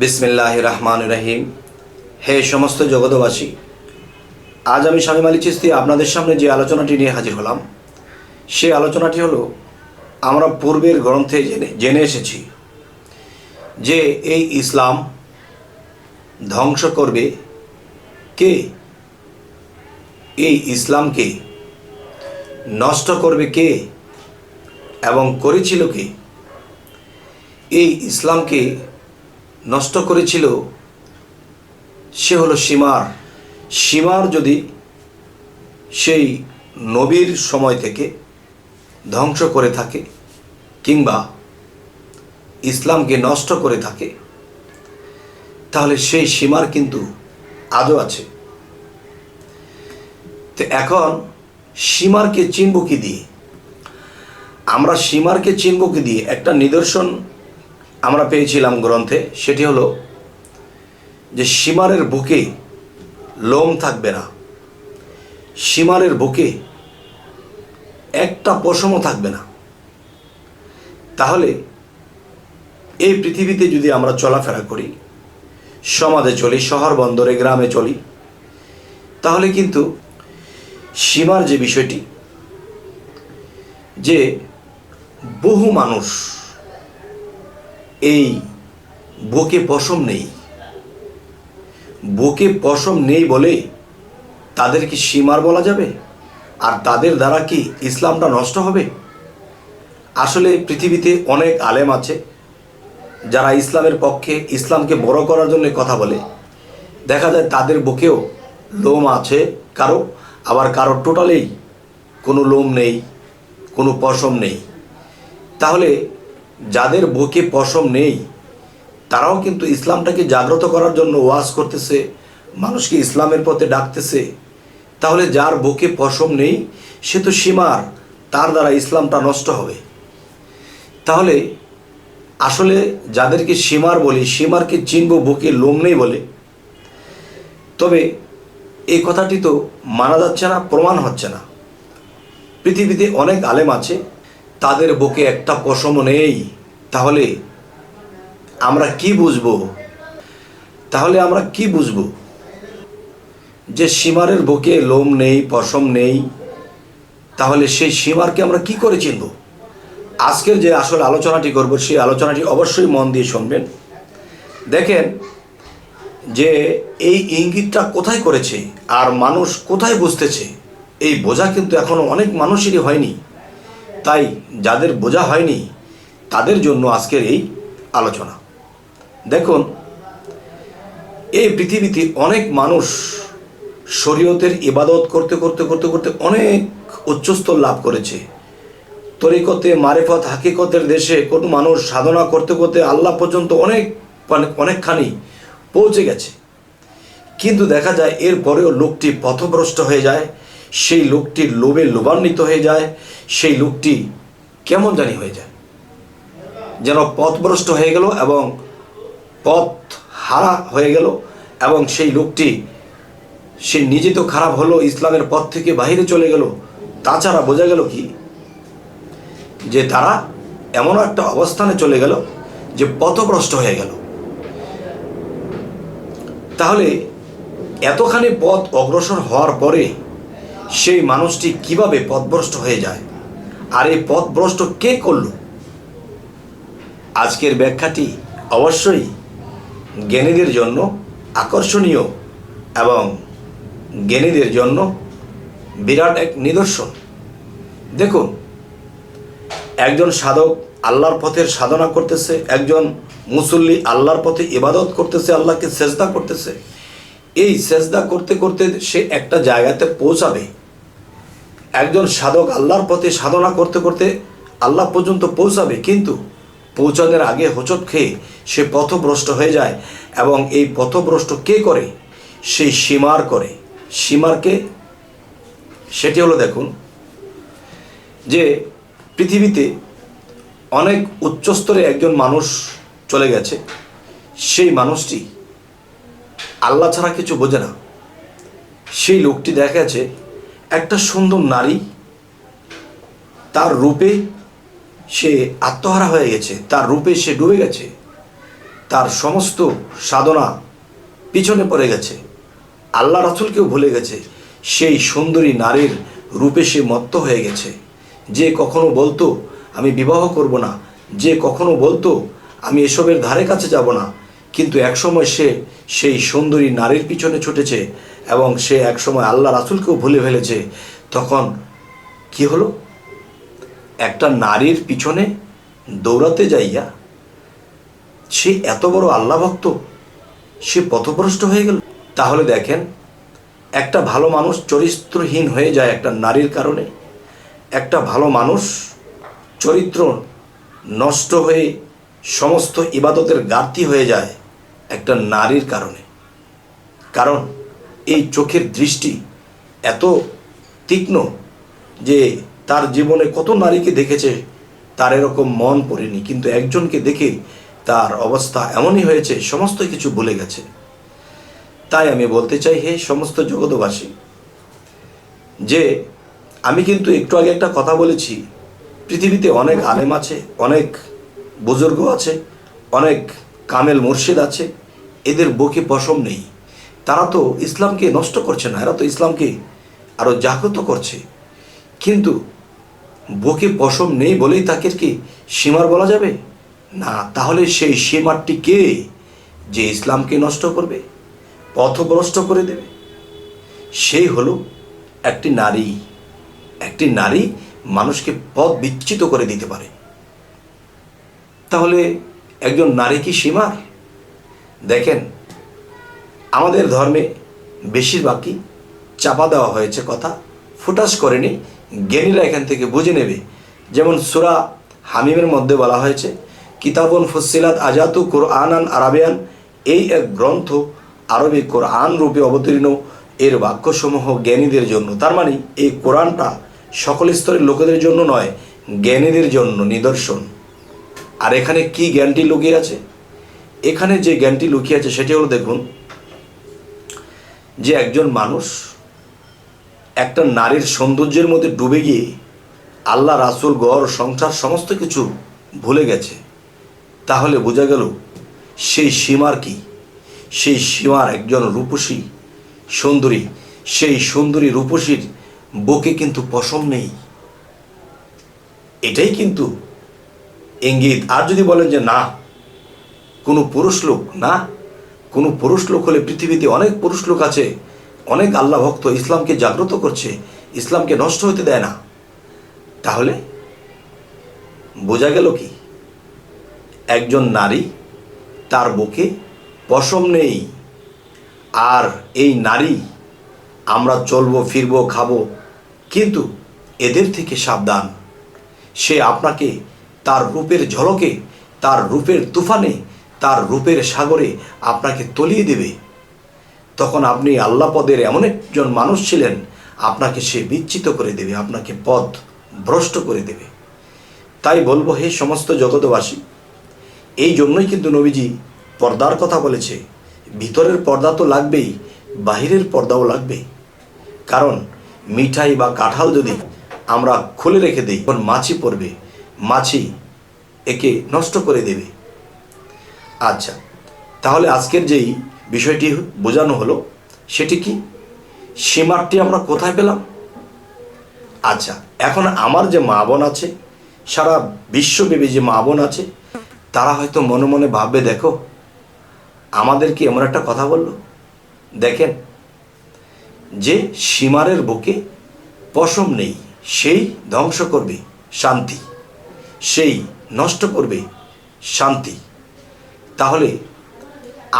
বিসমিল্লাহির রহমানির রহিম। হে সমস্ত জগতবাসী, আজ আমি শামীম আলী চিশতি আপনাদের সামনে যে আলোচনাটি নিয়ে হাজির হলাম, সেই আলোচনাটি হলো, আমরা পূর্বের গ্রন্থে জেনে এসেছি যে এই ইসলাম ধ্বংস করবে কে, এই ইসলামকে নষ্ট করবে কে এবং করেছিল কে। এই ইসলামকে নষ্ট করেছিল সে হলো সীমার যদি সেই নবীর সময় থেকে ধ্বংস করে থাকে কিংবা ইসলামকে নষ্ট করে থাকে, তাহলে সেই সীমার কিন্তু আজও আছে। তো এখন সীমারকে চিনব কি দিয়ে? আমরা সীমারকে চিনব কি দিয়ে? একটা নিদর্শন আমরা পেয়েছিলাম গ্রন্থে, সেটি হলো যে সীমারের বুকে লোম থাকবে না, সীমারের বুকে একটা পশমও থাকবে না। তাহলে এই পৃথিবীতে যদি আমরা চলাফেরা করি, সমাজে চলি, শহর বন্দরে গ্রামে চলি, তাহলে কিন্তু সীমার যে বিষয়টি, যে বহু মানুষ এই বুকে পশম নেই, বুকে পশম নেই বলে তাদের কি সীমার বলা যাবে? আর তাদের দ্বারা কি ইসলামটা নষ্ট হবে? আসলে পৃথিবীতে অনেক আলেম আছে যারা ইসলামের পক্ষে, ইসলামকে বড় করার জন্য কথা বলে। দেখা যায় তাদের বুকেও লোম আছে কারো, আবার কারো টোটালেই কোনো লোম নেই, কোনো পশম নেই। তাহলে যাদের বুকে পশম নেই তারাও কিন্তু ইসলামটাকে জাগ্রত করার জন্য ওয়াজ করতেছে, মানুষকে ইসলামের পথে ডাকতেছে। তাহলে যার বুকে পশম নেই সে তো সীমার, তার দ্বারা ইসলামটা নষ্ট হবে। তাহলে আসলে যাদেরকে সীমার বলি, সীমারকে চিনব বুকে লোম নেই বলে, তবে এই কথাটি তো মানা যাচ্ছে না, প্রমাণ হচ্ছে না। পৃথিবীতে অনেক আলেম আছে তাদের বুকে একটা পশমও নেই। তাহলে আমরা কি বুঝবো? যে সীমারের বুকে লোম নেই, পশম নেই, তাহলে সেই সীমারকে আমরা কি করে চিনব? আজকের যে আসল আলোচনাটি করব, সেই আলোচনাটি অবশ্যই মন দিয়ে শুনবেন। দেখেন যে এই ইঙ্গিতটা কোথায় করেছে আর মানুষ কোথায় বুঝতেছে, এই বোঝা কিন্তু এখনও অনেক মানুষেরই হয়নি। তাই যাদের বোঝা হয়নি তাদের জন্য আজকের এই আলোচনা। দেখুন, এই পৃথিবীতে অনেক মানুষ শরীয়তের ইবাদত করতে করতে করতে করতে অনেক উচ্চস্তর লাভ করেছে। তরিকতে, মারিফত, হাকিকতের দেশে কোনো মানুষ সাধনা করতে করতে আল্লাহ পর্যন্ত অনেকখানি পৌঁছে গেছে। কিন্তু দেখা যায় এরপরেও লোকটি পথভ্রষ্ট হয়ে যায়, সেই লোকটির লোভে লোভান্বিত হয়ে যায়, সেই লোকটি কেমন জানি হয়ে যায়, যেন পথভ্রষ্ট হয়ে গেল এবং পথ হারা হয়ে গেল। এবং সেই লোকটি সে নিজে তো খারাপ হলো, ইসলামের পথ থেকে বাইরে চলে গেল। তাছাড়া বোঝা গেল কি, যে তারা এমন একটা অবস্থানে চলে গেল যে পথভ্রষ্ট হয়ে গেল। তাহলে এতখানি পথ অগ্রসর হওয়ার পরে সেই মানুষটি কিভাবে পথভ্রষ্ট হয়ে যায়, আর এই পথভ্রষ্ট কে করল? আজকের ব্যাখ্যাটি অবশ্যই জ্ঞানীদের জন্য আকর্ষণীয় এবং জ্ঞানীদের জন্য বিরাট এক নিদর্শন। দেখুন, একজন সাধক আল্লাহর পথের সাধনা করতেছে, একজন মুসল্লি আল্লাহর পথে ইবাদত করতেছে, আল্লাহকে সেজদা করতেছে। এই সেজদা করতে করতে সে একটা জায়গাতে পৌঁছাবে। একজন সাধক আল্লাহর পথে সাধনা করতে করতে আল্লাহ পর্যন্ত পৌঁছাবে, কিন্তু পৌঁছানোর আগে হোঁচট খেয়ে সে পথভ্রষ্ট হয়ে যায়। এবং এই পথভ্রষ্ট কে করে? সেই সীমার করে। সীমারকে সেটি হলো, দেখুন যে পৃথিবীতে অনেক উচ্চস্তরে একজন মানুষ চলে গেছে, সেই মানুষটি আল্লাহ ছাড়া কিছু বোঝে না। সেই লোকটি দেখা গেছে একটা সুন্দর নারী, তার রূপে সে আত্মহারা হয়ে গেছে, তার রূপে সে ডুবে গেছে। তার সমস্ত সাধনা পিছনে পড়ে গেছে, আল্লাহ রাসূলকেও ভুলে গেছে, সেই সুন্দরী নারীর রূপে সে মত্ত হয়ে গেছে। যে কখনো বলতো আমি বিবাহ করব না, যে কখনো বলতো আমি এসবের ধারে কাছে যাব না, কিন্তু একসময় সে সেই সুন্দরী নারীর পিছনে ছুটেছে এবং সে একসময় আল্লাহ রাসূলকেও ভুলে ফেলেছে। তখন কি হলো? একটা নারীর পিছনে দৌড়াতে যাইয়া সে এত বড় আল্লাহ ভক্ত, সে পথভ্রষ্ট হয়ে গেল। তাহলে দেখেন, একটা ভালো মানুষ চরিত্রহীন হয়ে যায় একটা নারীর কারণে। একটা ভালো মানুষ চরিত্র নষ্ট হয়ে সমস্ত ইবাদতের ঘাটতি হয়ে যায় একটা নারীর কারণে। কারণ এই চোখের দৃষ্টি এত তীক্ষ্ণ যে তার জীবনে কত নারীকে দেখেছে, তার এরকম মন পড়েনি, কিন্তু একজনকে দেখে তার অবস্থা এমনই হয়েছে, সমস্ত কিছু ভুলে গেছে। তাই আমি বলতে চাই, হে সমস্ত জগতবাসী, যে আমি কিন্তু একটু আগে একটা কথা বলেছি, পৃথিবীতে অনেক আলেম আছে, অনেক বুজুর্গ আছে, অনেক কামেল মুর্শিদ আছে, এদের বুকে পশম নেই। তারা তো ইসলামকে নষ্ট করছে না, এরা তো ইসলামকে আরও জাগ্রত করছে। কিন্তু বুকে পশম নেই বলেই তাকে কি সীমার বলা যাবে না? তাহলে সেই সীমারটি কে যে ইসলামকে নষ্ট করবে, পথভ্রষ্ট করে দেবে? সেই হলো একটি নারী। একটি নারী মানুষকে পথ বিচ্যুত করে দিতে পারে। তাহলে একজন নারী কি সীমার? দেখেন, আমাদের ধর্মে বেশিরভাগই চাপা দেওয়া হয়েছে কথা, ফুটাস করেনি, জ্ঞানীরা এখান থেকে বুঝে নেবে। যেমন সূরা হামিমের মধ্যে বলা হয়েছে, কিতাবুন ফুসসিলাত আজাতু কুরআনান আরাবিয়ান, এই এক গ্রন্থ আরবি কোরআন রূপে অবতীর্ণ, এর বাক্যসমূহ জ্ঞানীদের জন্য। তার মানে এই কোরআনটা সকল স্তরের লোকেদের জন্য নয়, জ্ঞানীদের জন্য নিদর্শন। আর এখানে কি জ্ঞানটি লুকিয়ে আছে? এখানে যে জ্ঞানটি লুকিয়ে আছে সেটি হলো, দেখুন, যে একজন মানুষ একটা নারীর সৌন্দর্যের মধ্যে ডুবে গিয়ে আল্লাহ, রাসূল, ঘর সংসার সমস্ত কিছু ভুলে গেছে, তাহলে বোঝা গেল সেই সীমার কি? সেই সীমার একজন রূপসী সুন্দরী, সেই সুন্দরী রূপসীর বুকে কিন্তু পশম নেই। এটাই কিন্তু ইঙ্গিত। আর যদি বলেন যে না, কোনো পুরুষ লোক, না, কোনো পুরুষ লোক হলে পৃথিবীতে অনেক পুরুষ লোক আছে, অনেক আল্লাহ ভক্ত, ইসলামকে জাগ্রত করছে, ইসলামকে নষ্ট হতে দেয় না। তাহলে বোঝা গেল কি? একজন নারী, তার বুকে পশম নেই। আর এই নারী, আমরা চলবো, ফিরবো, খাবো, কিন্তু এদের থেকে সাবধান। সে আপনাকে তার রূপের ঝলকে, তার রূপের তুফানে, তার রূপের সাগরে আপনাকে তলিয়ে দেবে। তখন আপনি আল্লাহ পদের এমন একজন মানুষ ছিলেন, আপনাকে সে বিচ্যুত করে দেবে, আপনাকে পথ ভ্রষ্ট করে দেবে। তাই বলবো, হে সমস্ত জগতবাসী, এই জন্যই কিন্তু নবীজি পর্দার কথা বলেছে। ভিতরের পর্দা তো লাগবেই, বাহিরের পর্দাও লাগবে। কারণ মিঠাই বা কাঁঠাল যদি আমরা খুলে রেখে দিই, তখন মাছি পড়বে, মাছি একে নষ্ট করে দেবে। আচ্ছা, তাহলে আজকের যেই বিষয়টি বোঝানো হলো সেটি কি? সীমারটি আমরা কোথায় পেলাম? আচ্ছা, এখন আমার যে মা বোন আছে, সারা বিশ্বব্যাপী যে মা বোন আছে, তারা হয়তো মনে মনে ভাববে, দেখো আমাদের কি এমন একটা কথা বললো। দেখেন, যে সীমারের বুকে পশম নেই, সেই ধ্বংস করবে শান্তি, সেই নষ্ট করবে শান্তি। তাহলে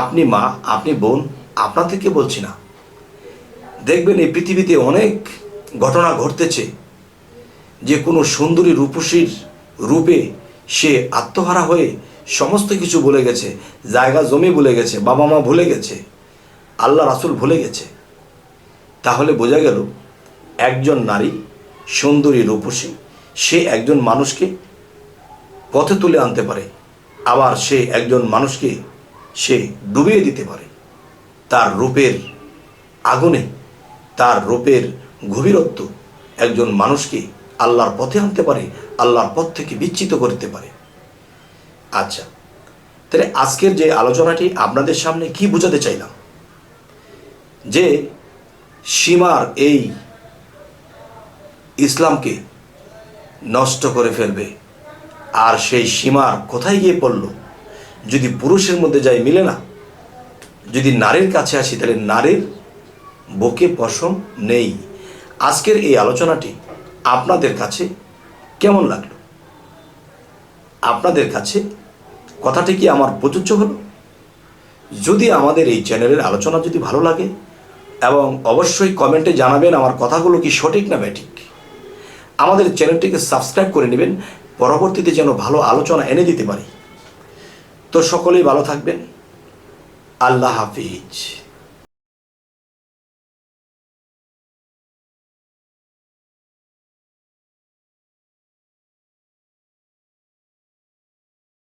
আপনি মা, আপনি বোন, আপনাদেরকে বলছি না, দেখবেন এই পৃথিবীতে অনেক ঘটনা ঘটতেছে যে কোনো সুন্দরী রূপসীর রূপে সে আত্মহারা হয়ে সমস্ত কিছু ভুলে গেছে, জায়গা জমি ভুলে গেছে, বাবা মা ভুলে গেছে, আল্লাহ রাসূল ভুলে গেছে। তাহলে বোঝা গেল একজন নারী সুন্দরী রূপসী, সে একজন মানুষকে পথে তুলে আনতে পারে, আবার সে একজন মানুষকে সে ডুবিয়ে দিতে পারে। তার রূপের আগুনে, তার রূপের গভীরত্ব একজন মানুষকে আল্লাহর পথে আনতে পারে, আল্লাহর পথ থেকে বিচ্যুত করতে পারে। আচ্ছা, তাহলে আজকের যে আলোচনাটি আপনাদের সামনে কি বোঝাতে চাইলাম, যে সীমার এই ইসলামকে নষ্ট করে ফেলবে। আর সেই সীমার কোথায় গিয়ে পড়ল? যদি পুরুষের মধ্যে যাই মিলে না, যদি নারীর কাছে আসি তাহলে নারীর বুকে পশম নেই। আজকের এই আলোচনাটি আপনাদের কাছে কেমন লাগলো? আপনাদের কাছে কথাটি কি আমার প্রযোজ্য হলো? যদি আমাদের এই চ্যানেলের আলোচনা যদি ভালো লাগে, এবং অবশ্যই কমেন্টে জানাবেন আমার কথাগুলো কি সঠিক না ব্যাঠিক। আমাদের চ্যানেলটিকে সাবস্ক্রাইব করে নেবেন, পরবর্তীতে যেন ভালো আলোচনা এনে দিতে পারি। তো সকলেই ভালো থাকবেন। আল্লাহ হাফিজ।